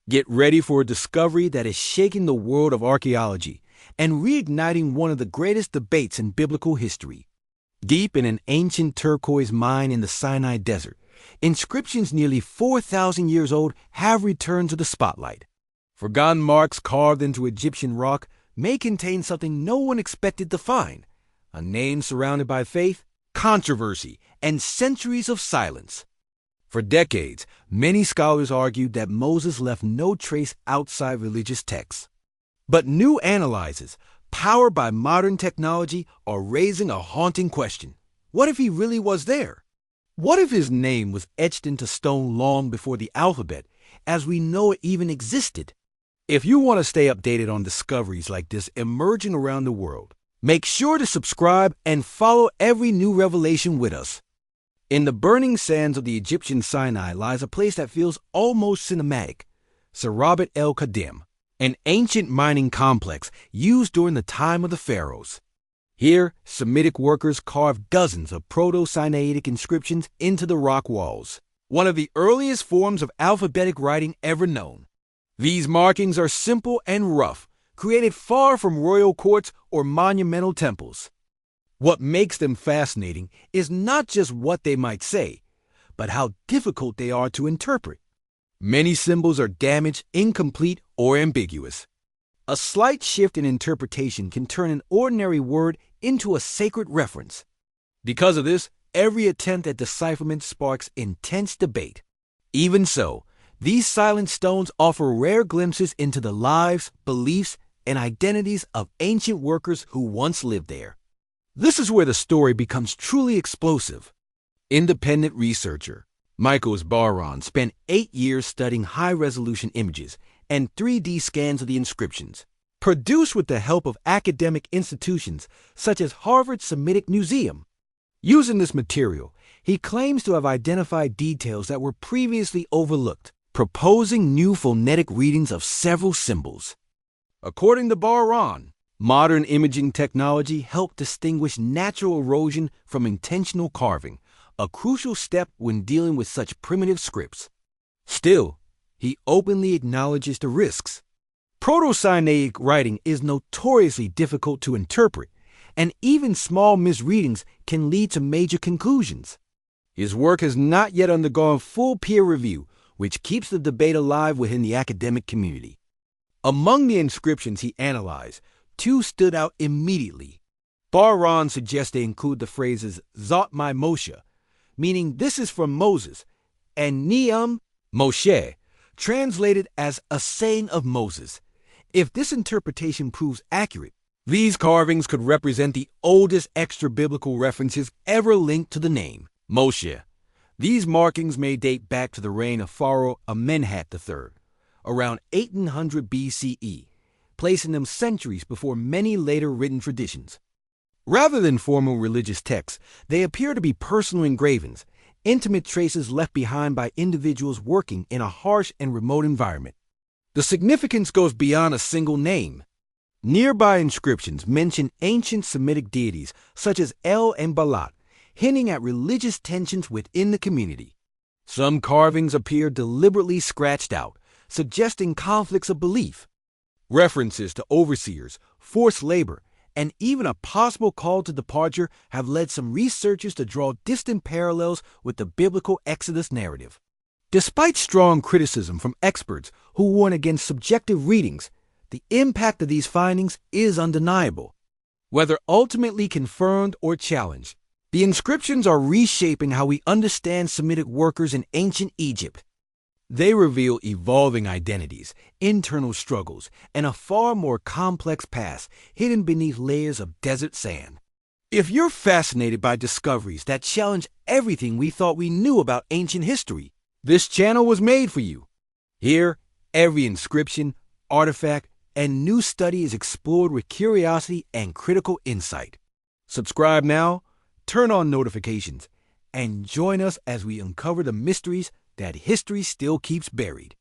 Get ready for a discovery that is shaking the world of archaeology and reigniting one of the greatest debates in biblical history. Deep in an ancient turquoise mine in the Sinai desert, inscriptions nearly 4,000 years old have returned to the spotlight. Forgotten marks carved into Egyptian rock may contain something no one expected to find, a name surrounded by faith, controversy, and centuries of silence. For decades, many scholars argued that Moses left no trace outside religious texts. But new analyses, powered by modern technology, are raising a haunting question. What if he really was there? What if his name was etched into stone long before the alphabet, as we know it even existed? If you want to stay updated on discoveries like this emerging around the world, make sure to subscribe and follow every new revelation with us. In the burning sands of the Egyptian Sinai lies a place that feels almost cinematic, Sarabat el-Qadim, an ancient mining complex used during the time of the pharaohs. Here, Semitic workers carved dozens of proto-Sinaitic inscriptions into the rock walls, one of the earliest forms of alphabetic writing ever known. These markings are simple and rough, created far from royal courts or monumental temples. What makes them fascinating is not just what they might say, but how difficult they are to interpret. Many symbols are damaged, incomplete, or ambiguous. A slight shift in interpretation can turn an ordinary word into a sacred reference. Because of this, every attempt at decipherment sparks intense debate. Even so, these silent stones offer rare glimpses into the lives, beliefs, and identities of ancient workers who once lived there. This is where the story becomes truly explosive. Independent researcher Michael Barron spent 8 years studying high-resolution images and 3D scans of the inscriptions, produced with the help of academic institutions such as Harvard Semitic Museum. Using this material, he claims to have identified details that were previously overlooked, proposing new phonetic readings of several symbols. According to Barron, modern imaging technology helped distinguish natural erosion from intentional carving, a crucial step when dealing with such primitive scripts. Still, he openly acknowledges the risks. Proto-Sinaitic writing is notoriously difficult to interpret, and even small misreadings can lead to major conclusions. His work has not yet undergone full peer review, which keeps the debate alive within the academic community. Among the inscriptions he analyzed, 2 stood out immediately. Barron suggests they include the phrases Zot my Moshe, meaning this is from Moses, and Ne'am Moshe, translated as a saying of Moses. If this interpretation proves accurate, these carvings could represent the oldest extra-biblical references ever linked to the name, Moshe. These markings may date back to the reign of Pharaoh Amenhotep III, around 1800 BCE, placing them centuries before many later written traditions. Rather than formal religious texts, they appear to be personal engravings, intimate traces left behind by individuals working in a harsh and remote environment. The significance goes beyond a single name. Nearby inscriptions mention ancient Semitic deities such as El and Balat, hinting at religious tensions within the community. Some carvings appear deliberately scratched out, suggesting conflicts of belief. References to overseers, forced labor, and even a possible call to departure have led some researchers to draw distant parallels with the biblical Exodus narrative. Despite strong criticism from experts who warn against subjective readings, the impact of these findings is undeniable. Whether ultimately confirmed or challenged, the inscriptions are reshaping how we understand Semitic workers in ancient Egypt. They reveal evolving identities, internal struggles, and a far more complex past hidden beneath layers of desert sand. If you're fascinated by discoveries that challenge everything we thought we knew about ancient history, this channel was made for you. Here, every inscription, artifact, and new study is explored with curiosity and critical insight. Subscribe now, turn on notifications, and join us as we uncover the mysteries that history still keeps buried.